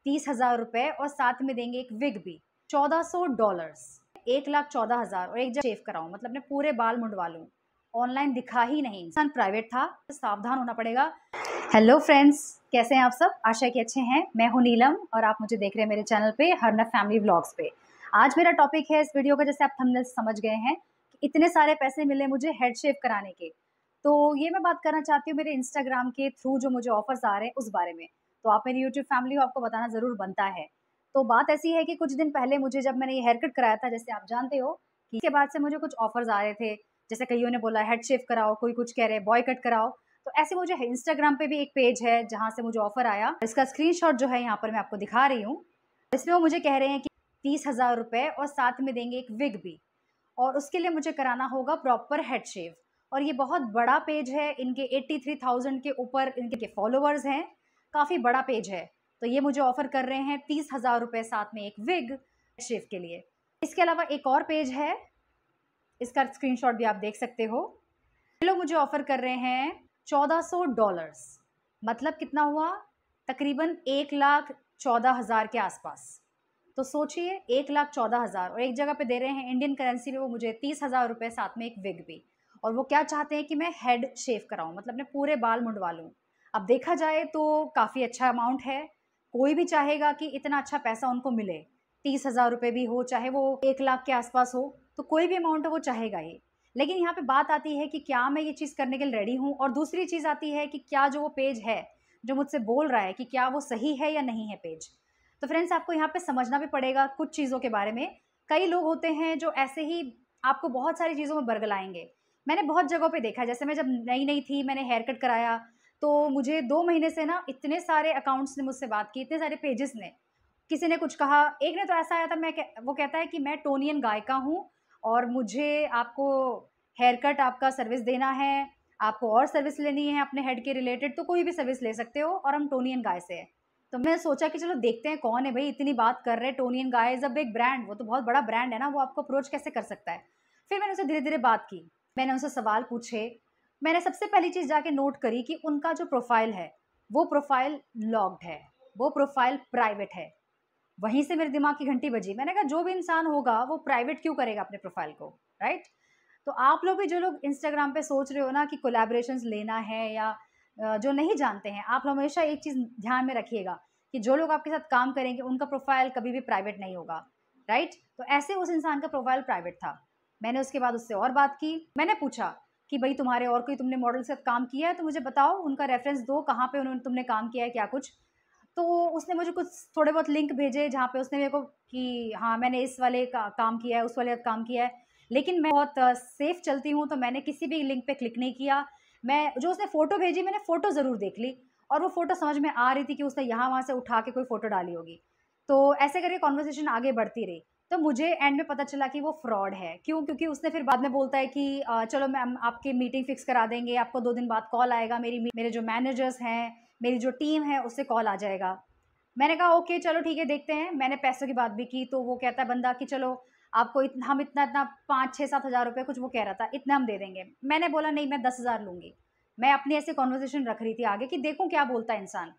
30,000 रुपए और साथ में देंगे एक विग भी। $1400, 1,14,000 और एक जब शेव कराऊं, मतलब अपने पूरे बाल मुंडवा लूं, ऑनलाइन दिखा ही नहीं। इंसान प्राइवेट था, तो सावधान होना पड़ेगा। हेलो फ्रेंड्स, कैसे हैं आप सब? आशा कि अच्छे हैं। मैं हूं नीलम और आप मुझे देख रहे हैं मेरे चैनल पे हरनफ फैमिली व्लॉग्स पे। आज मेरा टॉपिक है इस वीडियो का, जैसे आप थंबनेल से समझ गए हैं, कि इतने सारे पैसे मिले मुझे हेड शेव कराने के। तो ये मैं बात करना चाहती हूँ मेरे इंस्टाग्राम के थ्रू जो मुझे ऑफर्स आ रहे हैं उस बारे में। तो आप मेरी यूट्यूब फैमिली हो, आपको बताना ज़रूर बनता है। तो बात ऐसी है कि कुछ दिन पहले मुझे, जब मैंने ये हेयर कट कराया था, जैसे आप जानते हो, कि इसके बाद से मुझे कुछ ऑफर्स आ रहे थे। जैसे कईयों ने बोला हेड शेव कराओ, कोई कुछ कह रहे बॉय कट कराओ। तो ऐसे मुझे इंस्टाग्राम पे भी एक पेज है जहाँ से मुझे ऑफर आया। इसका स्क्रीनशॉट जो है यहाँ पर मैं आपको दिखा रही हूँ। इसमें वो मुझे कह रहे हैं कि 30,000 रुपए और साथ में देंगे एक विग भी, और उसके लिए मुझे कराना होगा प्रॉपर हेड शेव। और ये बहुत बड़ा पेज है, इनके 83,000 के ऊपर इनके फॉलोअर्स हैं, काफ़ी बड़ा पेज है। तो ये मुझे ऑफर कर रहे हैं 30,000 रुपए साथ में एक विग शेव के लिए। इसके अलावा एक और पेज है, इसका स्क्रीनशॉट भी आप देख सकते हो। ये लोग मुझे ऑफर कर रहे हैं $1400, मतलब कितना हुआ, तकरीबन 1,14,000 के आसपास। तो सोचिए 1,14,000 और एक जगह पे दे रहे हैं इंडियन करेंसी में वो मुझे 30,000 रुपए साथ में एक विग भी। और वो क्या चाहते हैं कि मैं हेड शेव कराऊं, मतलब अपने पूरे बाल मुंडवा लूं। अब देखा जाए तो काफ़ी अच्छा अमाउंट है। कोई भी चाहेगा कि इतना अच्छा पैसा उनको मिले, 30,000 रुपए भी हो, चाहे वो 1 लाख के आसपास हो, तो कोई भी अमाउंट है वो चाहेगा ही। लेकिन यहाँ पे बात आती है कि क्या मैं ये चीज़ करने के लिए रेडी हूँ, और दूसरी चीज़ आती है कि क्या जो वो पेज है जो मुझसे बोल रहा है कि क्या वो सही है या नहीं है पेज। तो फ्रेंड्स, आपको यहाँ पे समझना भी पड़ेगा कुछ चीज़ों के बारे में। कई लोग होते हैं जो ऐसे ही आपको बहुत सारी चीज़ों में बरगलाएंगे। मैंने बहुत जगहों पे देखा, जैसे मैं जब नई नई थी, मैंने हेयर कट कराया, तो मुझे 2 महीने से ना इतने सारे अकाउंट्स ने मुझसे बात की, इतने सारे पेजेस ने, किसी ने कुछ कहा। एक ने तो ऐसा आया था, वो कहता है कि मैं टोनियन गायिका हूँ और मुझे आपको हेयर कट आपका सर्विस देना है, आपको और सर्विस लेनी है अपने हेड के रिलेटेड, तो कोई भी सर्विस ले सकते हो, और हम टोनियन गाय से है। तो मैं सोचा कि चलो देखते हैं कौन है भाई, इतनी बात कर रहे हैं। Toni and Guy is a big brand, वो तो बहुत बड़ा ब्रांड है ना, वो आपको अप्रोच कैसे कर सकता है। फिर मैंने उनसे धीरे धीरे बात की, मैंने उनसे सवाल पूछे। मैंने सबसे पहली चीज़ जाके नोट करी कि उनका जो प्रोफाइल है वो प्रोफाइल लॉक्ड है, वो प्रोफाइल प्राइवेट है। वहीं से मेरे दिमाग की घंटी बजी। मैंने कहा जो भी इंसान होगा वो प्राइवेट क्यों करेगा अपने प्रोफाइल को, राइट? तो आप लोग भी, जो लोग इंस्टाग्राम पे सोच रहे हो ना कि कोलैबोरेशंस लेना है, या जो नहीं जानते हैं, आप हमेशा एक चीज़ ध्यान में रखिएगा कि जो लोग आपके साथ काम करेंगे उनका प्रोफाइल कभी भी प्राइवेट नहीं होगा, राइट? तो ऐसे उस इंसान का प्रोफाइल प्राइवेट था। मैंने उसके बाद उससे और बात की। मैंने पूछा कि भाई तुम्हारे और कोई, तुमने मॉडल के साथ काम किया है तो मुझे बताओ, उनका रेफरेंस दो, कहाँ पे उन्होंने तुमने काम किया है, क्या कुछ। तो उसने मुझे कुछ थोड़े बहुत लिंक भेजे जहाँ पे उसने मेरे को कि हाँ मैंने इस वाले का काम किया है, उस वाले का काम किया है। लेकिन मैं बहुत सेफ चलती हूँ, तो मैंने किसी भी लिंक पे क्लिक नहीं किया। मैं जो उसने फ़ोटो भेजी, मैंने फ़ोटो ज़रूर देख ली, और वो फ़ोटो समझ में आ रही थी कि उसने यहाँ वहाँ से उठा के कोई फ़ोटो डाली होगी। तो ऐसे करके कॉन्वर्सेशन आगे बढ़ती रही। तो मुझे एंड में पता चला कि वो फ्रॉड है। क्यों? क्योंकि उसने फिर बाद में बोलता है कि चलो मैम आपकी मीटिंग फिक्स करा देंगे, आपको 2 दिन बाद कॉल आएगा, मेरे जो मैनेजर्स हैं, मेरी जो टीम है, उससे कॉल आ जाएगा। मैंने कहा ओके चलो ठीक है, देखते हैं। मैंने पैसों की बात भी की, तो वो कहता है बंदा कि चलो आपको हम इतना इतना 5-6-7 हज़ार रुपये कुछ वो कह रहा था, इतना हम दे देंगे। मैंने बोला नहीं, मैं 10,000 लूँगी। मैं अपनी ऐसी कॉन्वर्सेशन रख रही थी आगे कि देखूँ क्या बोलता है इंसान।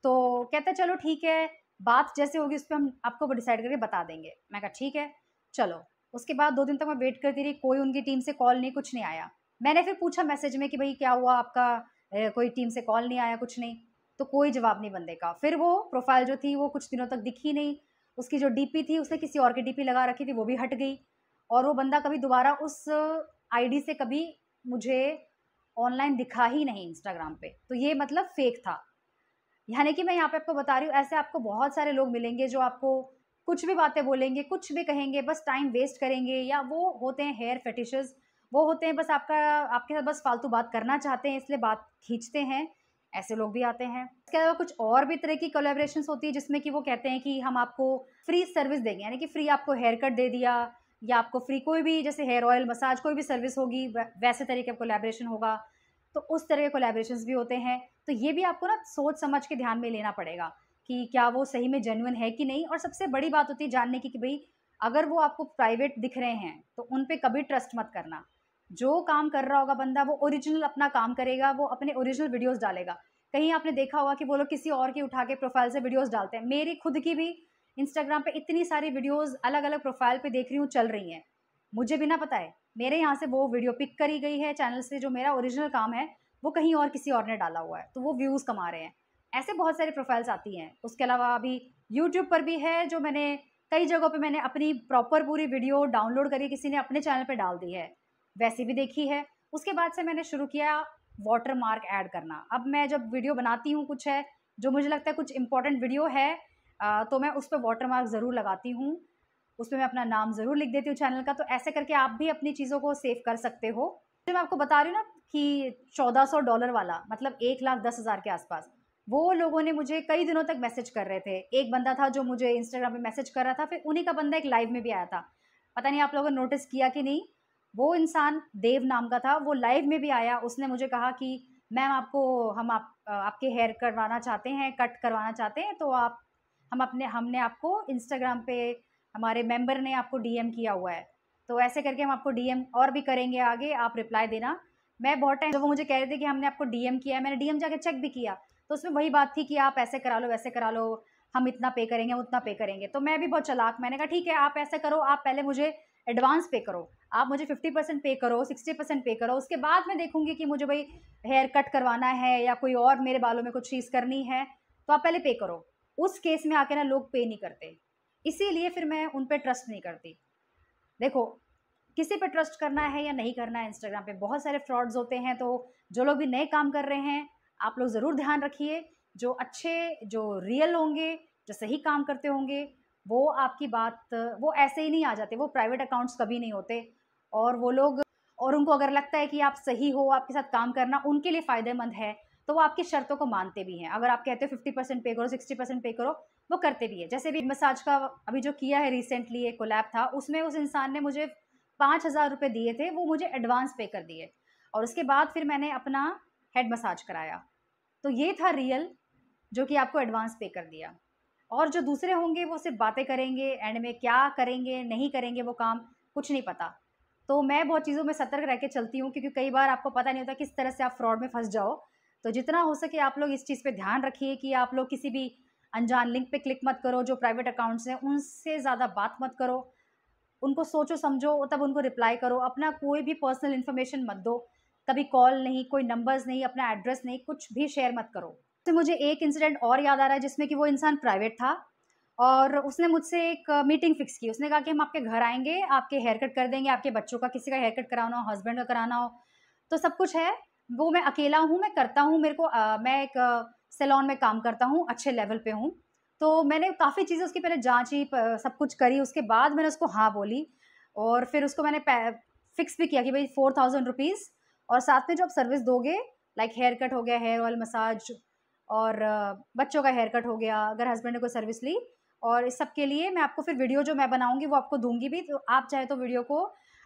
तो कहता है चलो ठीक है, बात जैसे होगी उस पर हम आपको डिसाइड करके बता देंगे। मैं कहा ठीक है चलो। उसके बाद 2 दिन तक मैं वेट करती रही, कोई उनकी टीम से कॉल नहीं, कुछ नहीं आया। मैंने फिर पूछा मैसेज में कि भाई क्या हुआ आपका, कोई टीम से कॉल नहीं आया, कुछ नहीं। तो कोई जवाब नहीं बंदे का। फिर वो प्रोफाइल जो थी वो कुछ दिनों तक दिखी नहीं। उसकी जो डीपी थी, उसने किसी और की डीपी लगा रखी थी, वो भी हट गई। और वो बंदा कभी दोबारा उस आईडी से कभी मुझे ऑनलाइन दिखा ही नहीं इंस्टाग्राम पे। तो ये मतलब फेक था। यानी कि मैं यहाँ पे आपको बता रही हूँ, ऐसे आपको बहुत सारे लोग मिलेंगे जो आपको कुछ भी बातें बोलेंगे, कुछ भी कहेंगे, बस टाइम वेस्ट करेंगे। या वो होते हैं हेयर फेटिशेस, वो होते हैं बस आपके साथ बस फालतू बात करना चाहते हैं, इसलिए बात खींचते हैं। ऐसे लोग भी आते हैं। इसके अलावा कुछ और भी तरह की कोलैबोरेशंस होती है जिसमें कि वो कहते हैं कि हम आपको फ्री सर्विस देंगे, यानी कि फ्री आपको हेयर कट दे दिया, या आपको फ्री कोई भी जैसे हेयर ऑयल, मसाज, कोई भी सर्विस होगी, वैसे तरीके का कोलैबोरेशन होगा। तो उस तरह के कोलैबोरेशंस भी होते हैं। तो ये भी आपको ना सोच समझ के ध्यान में लेना पड़ेगा कि क्या वो सही में जेन्युइन है कि नहीं। और सबसे बड़ी बात होती है जानने की कि भाई अगर वो आपको प्राइवेट दिख रहे हैं तो उन पे कभी ट्रस्ट मत करना। जो काम कर रहा होगा बंदा, वो ओरिजिनल अपना काम करेगा, वो अपने ओरिजिनल वीडियोस डालेगा। कहीं आपने देखा होगा कि वो लोग किसी और की उठा के प्रोफाइल से वीडियोस डालते हैं। मेरी खुद की भी इंस्टाग्राम पे इतनी सारी वीडियोस अलग अलग प्रोफाइल पे देख रही हूँ चल रही हैं, मुझे भी ना पता है मेरे यहाँ से वो वीडियो पिक करी गई है चैनल से, जो मेरा ओरिजिनल काम है वो कहीं और किसी और ने डाला हुआ है, तो वो व्यूज़ कमा रहे हैं। ऐसे बहुत सारी प्रोफाइल्स आती हैं। उसके अलावा अभी यूट्यूब पर भी है, जो मैंने कई जगहों पे मैंने अपनी प्रॉपर पूरी वीडियो डाउनलोड करी, किसी ने अपने चैनल पे डाल दी है, वैसी भी देखी है। उसके बाद से मैंने शुरू किया वाटर मार्क ऐड करना। अब मैं जब वीडियो बनाती हूँ, कुछ है जो मुझे लगता है कुछ इंपॉर्टेंट वीडियो है, तो मैं उस पर वाटर मार्क ज़रूर लगाती हूँ, उसमें मैं अपना नाम ज़रूर लिख देती हूँ चैनल का। तो ऐसे करके आप भी अपनी चीज़ों को सेव कर सकते हो। जो मैं आपको बता रही हूँ ना कि $1400 वाला, मतलब 1,10,000 के आसपास, वो लोगों ने मुझे कई दिनों तक मैसेज कर रहे थे। एक बंदा था जो मुझे इंस्टाग्राम पे मैसेज कर रहा था, फिर उन्हीं का बंदा एक लाइव में भी आया था। पता नहीं आप लोगों ने नोटिस किया कि नहीं, वो इंसान देव नाम का था, वो लाइव में भी आया। उसने मुझे कहा कि मैम आपके हेयर करवाना चाहते हैं, कट करवाना चाहते हैं, तो आप हमने आपको इंस्टाग्राम पे, हमारे मेंबर ने आपको डीएम किया हुआ है, तो ऐसे करके हम आपको डीएम और भी करेंगे आगे, आप रिप्लाई देना। मैं बहुत टाइम जब वो मुझे कह रहे थे कि हमने आपको डीएम किया है, मैंने डीएम जाके चेक भी किया, तो उसमें वही बात थी कि आप ऐसे करा लो, वैसे करा लो, हम इतना पे करेंगे, हम उतना पे करेंगे। तो मैं भी बहुत चालाक, मैंने कहा ठीक है, आप ऐसे करो, आप पहले मुझे एडवांस पे करो, आप मुझे 50% पे करो, 60% पे करो, उसके बाद मैं देखूंगी कि मुझे भाई हेयर कट करवाना है या कोई और मेरे बालों में कुछ चीज़ करनी है, तो आप पहले पे करो। उस केस में आके ना लोग पे नहीं करते, इसीलिए फिर मैं उन पर ट्रस्ट नहीं करती। देखो, किसी पे ट्रस्ट करना है या नहीं करना है, इंस्टाग्राम पे बहुत सारे फ्रॉड्स होते हैं, तो जो लोग भी नए काम कर रहे हैं, आप लोग ज़रूर ध्यान रखिए। जो अच्छे, जो रियल होंगे, जो सही काम करते होंगे, वो आपकी बात, वो ऐसे ही नहीं आ जाते, वो प्राइवेट अकाउंट्स कभी नहीं होते। और वो लोग, और उनको अगर लगता है कि आप सही हो, आपके साथ काम करना उनके लिए फ़ायदेमंद है, तो वो आपकी शर्तों को मानते भी हैं। अगर आप कहते हो 50% पे करो, 60% पे करो, वो करते भी है। जैसे भी मसाज का अभी जो किया है रिसेंटली, एक कोलैब था, उसमें उस इंसान ने मुझे 5,000 रुपये दिए थे, वो मुझे एडवांस पे कर दिए, और उसके बाद फिर मैंने अपना हेड मसाज कराया। तो ये था रियल, जो कि आपको एडवांस पे कर दिया। और जो दूसरे होंगे वो सिर्फ बातें करेंगे, एंड में क्या करेंगे नहीं करेंगे वो काम कुछ नहीं पता। तो मैं बहुत चीज़ों में सतर्क रह के चलती हूँ, क्योंकि कई बार आपको पता नहीं होता किस तरह से आप फ्रॉड में फंस जाओ। तो जितना हो सके आप लोग इस चीज़ पे ध्यान रखिए कि आप लोग किसी भी अनजान लिंक पे क्लिक मत करो। जो प्राइवेट अकाउंट्स हैं उनसे ज़्यादा बात मत करो, उनको सोचो समझो तब उनको रिप्लाई करो। अपना कोई भी पर्सनल इन्फॉर्मेशन मत दो, कभी कॉल नहीं, कोई नंबर्स नहीं, अपना एड्रेस नहीं, कुछ भी शेयर मत करो। तो मुझे एक इंसिडेंट और याद आ रहा है, जिसमें कि वो इंसान प्राइवेट था और उसने मुझसे एक मीटिंग फिक्स की। उसने कहा कि हम आपके घर आएंगे, आपके हेयर कट कर देंगे, आपके बच्चों का किसी का हेयर कट कराना हो, हस्बैंड का कराना हो, तो सब कुछ है। वो मैं अकेला हूँ, मैं करता हूँ, मेरे को मैं एक सैलून में काम करता हूँ, अच्छे लेवल पे हूँ। तो मैंने काफ़ी चीज़ें उसकी पहले जाँची, सब कुछ करी, उसके बाद मैंने उसको हाँ बोली। और फिर उसको मैंने फिक्स भी किया कि भाई 4,000 रुपीज़, और साथ में जो आप सर्विस दोगे, लाइक हेयर कट हो गया, हेयर ऑयल मसाज, और बच्चों का हेयर कट हो गया, अगर हस्बैंड ने कोई सर्विस ली, और इस सब के लिए मैं आपको फिर वीडियो जो मैं बनाऊंगी वो आपको दूंगी भी, तो आप चाहे तो वीडियो को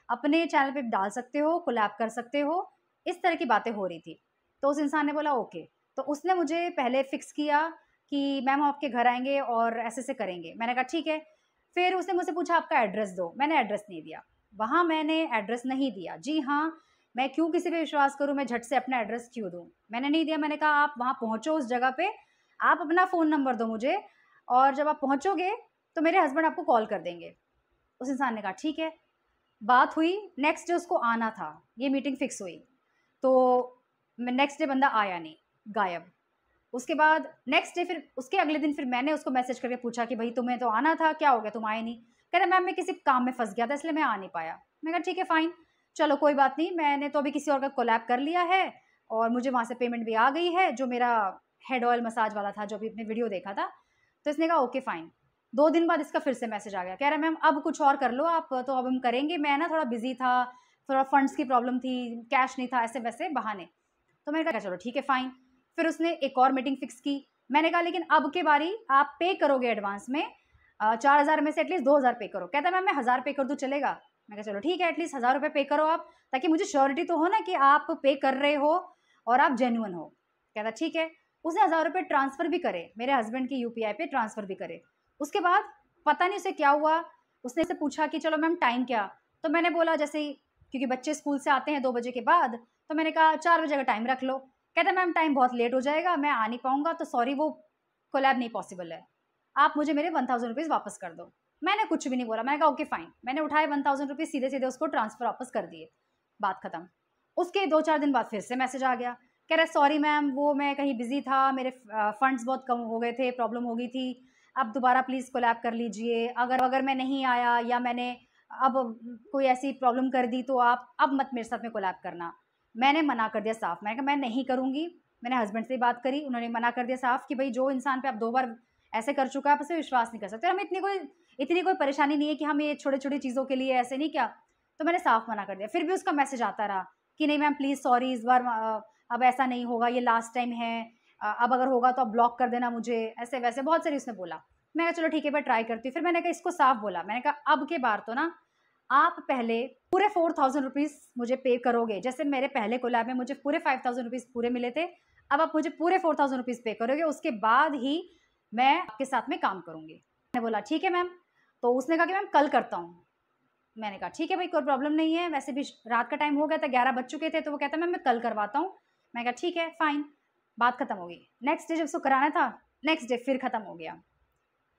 अपने चैनल पे डाल सकते हो, कोलैब कर सकते हो। इस तरह की बातें हो रही थी। तो उस इंसान ने बोला ओके। तो उसने मुझे पहले फिक्स किया कि मैम हम आपके घर आएंगे और ऐसे से करेंगे। मैंने कहा ठीक है। फिर उसने मुझसे पूछा आपका एड्रेस दो, मैंने एड्रेस नहीं दिया। वहाँ मैंने एड्रेस नहीं दिया, जी हाँ, मैं क्यों किसी पे विश्वास करूँ, मैं झट से अपना एड्रेस क्यों दूँ, मैंने नहीं दिया। मैंने कहा आप वहाँ पहुँचो उस जगह पे, आप अपना फ़ोन नंबर दो मुझे, और जब आप पहुँचोगे तो मेरे हस्बैंड आपको कॉल कर देंगे। उस इंसान ने कहा ठीक है। बात हुई, नेक्स्ट डे उसको आना था, ये मीटिंग फिक्स हुई, तो नेक्स्ट डे बंदा आया नहीं, गायब। उसके बाद नेक्स्ट डे, फिर उसके अगले दिन फिर मैंने उसको मैसेज करके पूछा कि भाई तुम्हें तो आना था, क्या हो गया, तुम आए नहीं। कह रहा मैम मैं किसी काम में फंस गया था इसलिए मैं आ नहीं पाया। मैं कहा ठीक है फाइन, चलो कोई बात नहीं, मैंने तो अभी किसी और का कोलैब कर लिया है और मुझे वहाँ से पेमेंट भी आ गई है, जो मेरा हेड ऑयल मसाज वाला था, जो अभी अपने वीडियो देखा था। तो इसने कहा ओके फाइन। 2 दिन बाद इसका फिर से मैसेज आ गया, कह रहा मैम अब कुछ और कर लो आप, तो अब हम करेंगे, मैं ना थोड़ा बिजी था, थोड़ा फंड्स की प्रॉब्लम थी, कैश नहीं था, ऐसे वैसे बहाने। तो मैंने कहा चलो ठीक है फाइन। फिर उसने एक और मीटिंग फिक्स की। मैंने कहा लेकिन अब के बारी आप पे करोगे एडवांस में, 4,000 में से एटलीस्ट 2,000 पे करो। कहता मैम मैं 1,000 पे कर दूँ चलेगा। मैं कहा चलो ठीक है, एटलीस्ट 1,000 रुपये पे करो आप, ताकि मुझे श्योरिटी तो हो ना कि आप पे कर रहे हो और आप जेन्युइन हो। कहता ठीक है। उसने 1,000 रुपये ट्रांसफ़र भी करे, मेरे हस्बैंड की यूपीआई पे ट्रांसफ़र भी करे। उसके बाद पता नहीं उसे क्या हुआ, उसने से पूछा कि चलो मैम टाइम क्या। तो मैंने बोला जैसे ही, क्योंकि बच्चे स्कूल से आते हैं 2 बजे के बाद, तो मैंने कहा 4 बजे का टाइम रख लो। कहता मैम टाइम बहुत लेट हो जाएगा, मैं आ नहीं पाऊंगा, तो सॉरी वो कोलैब नहीं पॉसिबल है, आप मुझे मेरे 1000 रुपीज़ वापस कर दो। मैंने कुछ भी नहीं बोला, मैंने कहा ओके फाइन। मैंने उठाए 1000 रुपीज़, सीधे सीधे उसको ट्रांसफर वापस कर दिए, बात खत्म। उसके 2-4 दिन बाद फिर से मैसेज आ गया, कह रहा सॉरी मैम वो मैं कहीं बिजी था, मेरे फंड्स बहुत कम हो गए थे, प्रॉब्लम हो गई थी, अब दोबारा प्लीज़ कोलैब कर लीजिए, अगर मैं नहीं आया या मैंने अब कोई ऐसी प्रॉब्लम कर दी तो आप अब मत मेरे साथ में कोलैब करना। मैंने मना कर दिया साफ, मैंने कहा मैं नहीं करूँगी। मैंने हस्बैंड से बात करी, उन्होंने मना कर दिया साफ कि भाई जो इंसान पे आप 2 बार ऐसे कर चुका है, आप उसे विश्वास नहीं कर सकते। हमें इतनी कोई परेशानी नहीं है कि हम ये छोटी-छोटी चीज़ों के लिए ऐसे नहीं क्या। तो मैंने साफ मना कर दिया। फिर भी उसका मैसेज आता रहा कि नहीं मैम प्लीज़ सॉरी, इस बार अब ऐसा नहीं होगा, ये लास्ट टाइम है, अब अगर होगा तो आप ब्लॉक कर देना मुझे, ऐसे-वैसे बहुत सारी उसने बोला। मैंने कहा चलो ठीक है मैं ट्राई करती हूँ। फिर मैंने कहा इसको साफ बोला, मैंने कहा अब के बार तो ना आप पहले पूरे 4000 रुपीज़ मुझे पे करोगे। जैसे मेरे पहले कोलैब में मुझे पूरे 5000 रुपीज़ पूरे मिले थे, अब आप मुझे पूरे 4000 रुपीज़ पे करोगे, उसके बाद ही मैं आपके साथ में काम करूँगी। मैंने बोला ठीक है मैम। तो उसने कहा कि मैम कल करता हूँ। मैंने कहा ठीक है भाई कोई प्रॉब्लम नहीं है, वैसे भी रात का टाइम हो गया था, 11 बज चुके थे, तो वो कहता मैम मैं कल करवाता हूँ। मैंने कहा ठीक है फाइन, बात खत्म हो गई। नेक्स्ट डे जब उसको कराना था, नेक्स्ट डे फिर खत्म हो गया।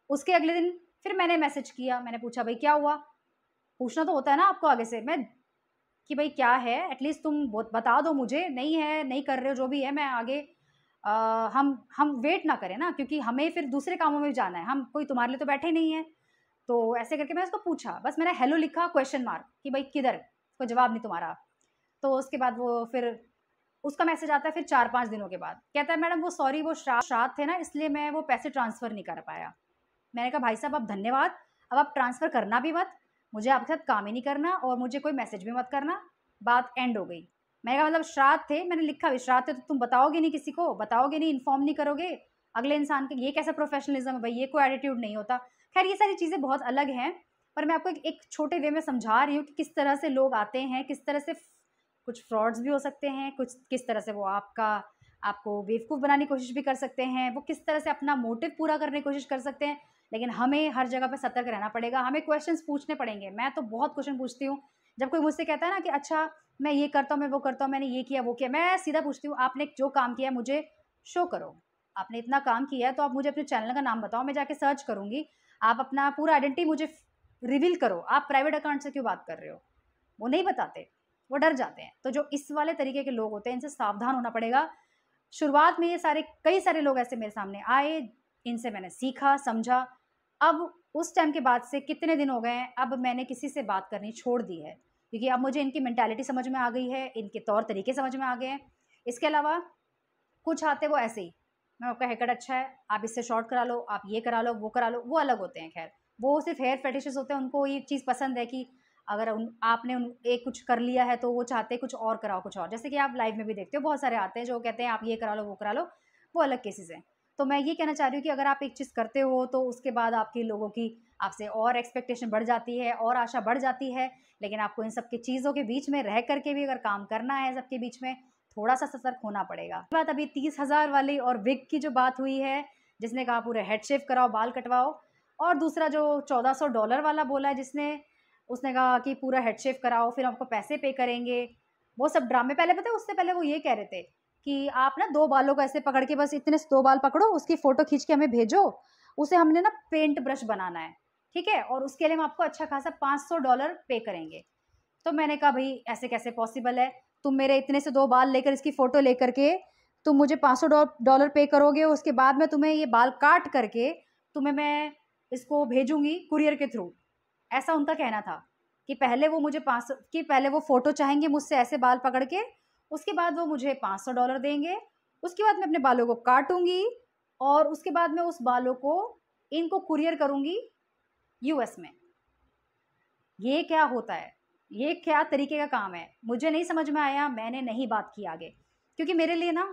उसके अगले दिन फिर मैंने मैसेज किया, मैंने पूछा भाई क्या हुआ? पूछना तो होता है ना आपको आगे से, मैं कि भाई क्या है, एटलीस्ट तुम बता दो मुझे, नहीं है, नहीं कर रहे हो, जो भी है मैं आगे हम वेट ना करें ना, क्योंकि हमें फिर दूसरे कामों में भी जाना है, हम कोई तुम्हारे लिए तो बैठे नहीं है। तो ऐसे करके मैं उसको पूछा, बस मैंने हेलो लिखा क्वेश्चन मार्क कि भाई किधर, कोई जवाब नहीं तुम्हारा। तो उसके बाद वो फिर उसका मैसेज आता है फिर 4-5 दिनों के बाद, कहता है मैडम वो सॉरी वो श्राद्ध थे ना, इसलिए मैं वो पैसे ट्रांसफ़र नहीं कर पाया। मैंने कहा भाई साहब आप धन्यवाद, अब आप ट्रांसफ़र करना भी मत, मुझे आपके साथ काम ही नहीं करना और मुझे कोई मैसेज भी मत करना, बात एंड हो गई। मैंने कहा मतलब श्राद्ध थे, मैंने लिखा भी श्राद्ध थे तो तुम बताओगे नहीं किसी को, बताओगे नहीं, इन्फॉर्म नहीं करोगे अगले इंसान के, ये कैसा प्रोफेशनलिज्म है भाई, ये कोई एटीट्यूड नहीं होता। खैर ये सारी चीज़ें बहुत अलग हैं, पर मैं आपको एक छोटे वे में समझा रही हूँ कि किस तरह से लोग आते हैं, किस तरह से कुछ फ्रॉड्स भी हो सकते हैं, कुछ किस तरह से वो आपको बेवकूफ़ बनाने की कोशिश भी कर सकते हैं, वो किस तरह से अपना मोटिव पूरा करने की कोशिश कर सकते हैं। लेकिन हमें हर जगह पे सतर्क रहना पड़ेगा, हमें क्वेश्चंस पूछने पड़ेंगे। मैं तो बहुत क्वेश्चन पूछती हूँ, जब कोई मुझसे कहता है ना कि अच्छा मैं ये करता हूँ, मैं वो करता हूँ, मैंने ये किया, वो किया, मैं सीधा पूछती हूँ आपने जो काम किया है मुझे शो करो। आपने इतना काम किया है तो आप मुझे अपने चैनल का नाम बताओ, मैं जाके सर्च करूँगी। आप अपना पूरा आइडेंटिटी मुझे रिवील करो, आप प्राइवेट अकाउंट से क्यों बात कर रहे हो? वो नहीं बताते, वो डर जाते हैं। तो जो इस वाले तरीके के लोग होते हैं, इनसे सावधान होना पड़ेगा। शुरुआत में ये कई सारे लोग ऐसे मेरे सामने आए, इनसे मैंने सीखा, समझा। अब उस टाइम के बाद से कितने दिन हो गए हैं, अब मैंने किसी से बात करनी छोड़ दी है, क्योंकि अब मुझे इनकी मेंटालिटी समझ में आ गई है, इनके तौर तरीके समझ में आ गए हैं। इसके अलावा कुछ आते वो ऐसे ही, मैम आपका हेयर कट अच्छा है, आप इससे शॉर्ट करा लो, आप ये करा लो, वो करा लो, वो अलग होते हैं। खैर वो सिर्फ हेयर फेटिशेस होते हैं, उनको ये चीज़ पसंद है कि अगर आपने एक कुछ कर लिया है तो वो चाहते हैं कुछ और कराओ, कुछ और। जैसे कि आप लाइव में भी देखते हो बहुत सारे आते हैं जो कहते हैं आप ये करा लो, वो करा लो, वो अलग केसेस हैं। तो मैं ये कहना चाह रही हूँ कि अगर आप एक चीज़ करते हो तो उसके बाद आपकी लोगों की आपसे और एक्सपेक्टेशन बढ़ जाती है और आशा बढ़ जाती है, लेकिन आपको इन सब की चीज़ों के बीच में रह करके भी अगर काम करना है सबके बीच में, थोड़ा-सा सतर्क होना पड़ेगा। बात अभी 30,000 वाली और विग की जो बात हुई है, जिसने कहा पूरे हेड शेव कराओ, बाल कटवाओ, और दूसरा जो $1400 वाला बोला है उसने कहा कि पूरा हेड शेव कराओ, फिर आपको पैसे पे करेंगे। वो सब ड्रामे, पहले पता है उससे पहले वो ये कह रहे थे कि आप ना 2 बालों को ऐसे पकड़ के बस इतने से 2 बाल पकड़ो, उसकी फ़ोटो खींच के हमें भेजो, उसे हमने ना पेंट ब्रश बनाना है, ठीक है? और उसके लिए हम आपको अच्छा खासा $500 पे करेंगे। तो मैंने कहा भई ऐसे कैसे पॉसिबल है? तुम मेरे इतने से 2 बाल लेकर इसकी फ़ोटो लेकर के तुम मुझे $500 पे करोगे, उसके बाद में तुम्हें ये बाल काट करके तुम्हें मैं इसको भेजूँगी कुरियर के थ्रू। ऐसा उनका कहना था कि पहले वो फ़ोटो चाहेंगे मुझसे ऐसे बाल पकड़ के, उसके बाद वो मुझे $500 देंगे, उसके बाद मैं अपने बालों को काटूँगी और उसके बाद मैं उस बालों को इनको कुरियर करूँगी यूएस में। ये क्या होता है? ये क्या तरीके का काम है? मुझे नहीं समझ में आया, मैंने नहीं बात की आगे, क्योंकि मेरे लिए ना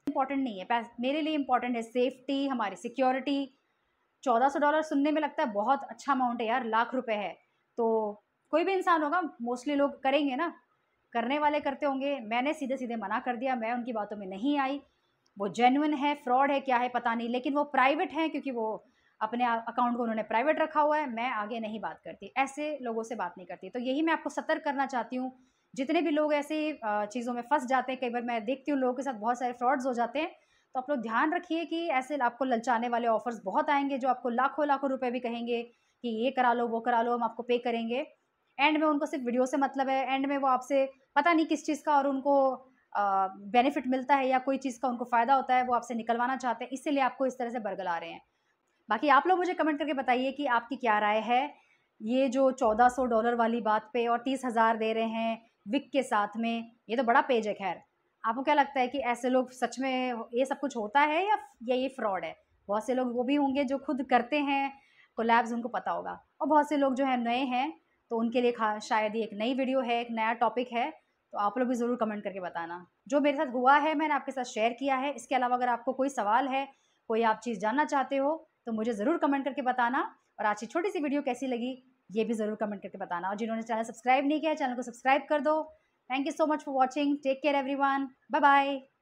इम्पोर्टेंट नहीं है, मेरे लिए इम्पोर्टेंट है सेफ्टी, हमारी सिक्योरिटी। $1400 सुनने में लगता है बहुत अच्छा अमाउंट है यार, लाख रुपए है। तो कोई भी इंसान होगा, मोस्टली लोग करेंगे ना, करने वाले करते होंगे। मैंने सीधे-सीधे मना कर दिया, मैं उनकी बातों में नहीं आई। वो जेन्युइन है, फ्रॉड है, क्या है पता नहीं, लेकिन वो प्राइवेट हैं क्योंकि वो अपने अकाउंट को उन्होंने प्राइवेट रखा हुआ है। मैं आगे नहीं बात करती, ऐसे लोगों से बात नहीं करती। तो यही मैं आपको सतर्क करना चाहती हूँ जितने भी लोग ऐसे चीज़ों में फंस जाते हैं, कई बार मैं देखती हूँ लोगों के साथ बहुत सारे फ्रॉड्स हो जाते हैं, तो आप लोग ध्यान रखिए कि ऐसे आपको ललचाने वाले ऑफर्स बहुत आएंगे जो आपको लाखों लाखों रुपए भी कहेंगे कि ये करा लो वो करा लो, हम आपको पे करेंगे। एंड में उनको सिर्फ वीडियो से मतलब है, एंड में वो आपसे पता नहीं किस चीज़ का और उनको बेनिफिट मिलता है या कोई चीज़ का उनको फ़ायदा होता है, वो आपसे निकलवाना चाहते हैं, इसीलिए आपको इस तरह से बरगला रहे हैं। बाकी आप लोग मुझे कमेंट करके बताइए कि आपकी क्या राय है ये जो $1400 वाली बात पे और 30,000 दे रहे हैं विक के साथ में। ये तो बड़ा पेज है। खैर, आपको क्या लगता है कि ऐसे लोग सच में ये सब कुछ होता है या ये फ्रॉड है? बहुत से लोग वो भी होंगे जो खुद करते हैं कोलैब्स, उनको पता होगा, और बहुत से लोग जो है नए हैं, तो उनके लिए शायद ये एक नई वीडियो है, एक नया टॉपिक है। तो आप लोग भी ज़रूर कमेंट करके बताना। जो मेरे साथ हुआ है मैंने आपके साथ शेयर किया है। इसके अलावा अगर आपको कोई सवाल है, कोई आप चीज़ जानना चाहते हो, तो मुझे ज़रूर कमेंट करके बताना। और आज की छोटी सी वीडियो कैसी लगी ये भी ज़रूर कमेंट करके बताना। और जिन्होंने चैनल सब्सक्राइब नहीं किया है, चैनल को सब्सक्राइब कर दो। Thank you so much for watching. Take care everyone. Bye bye.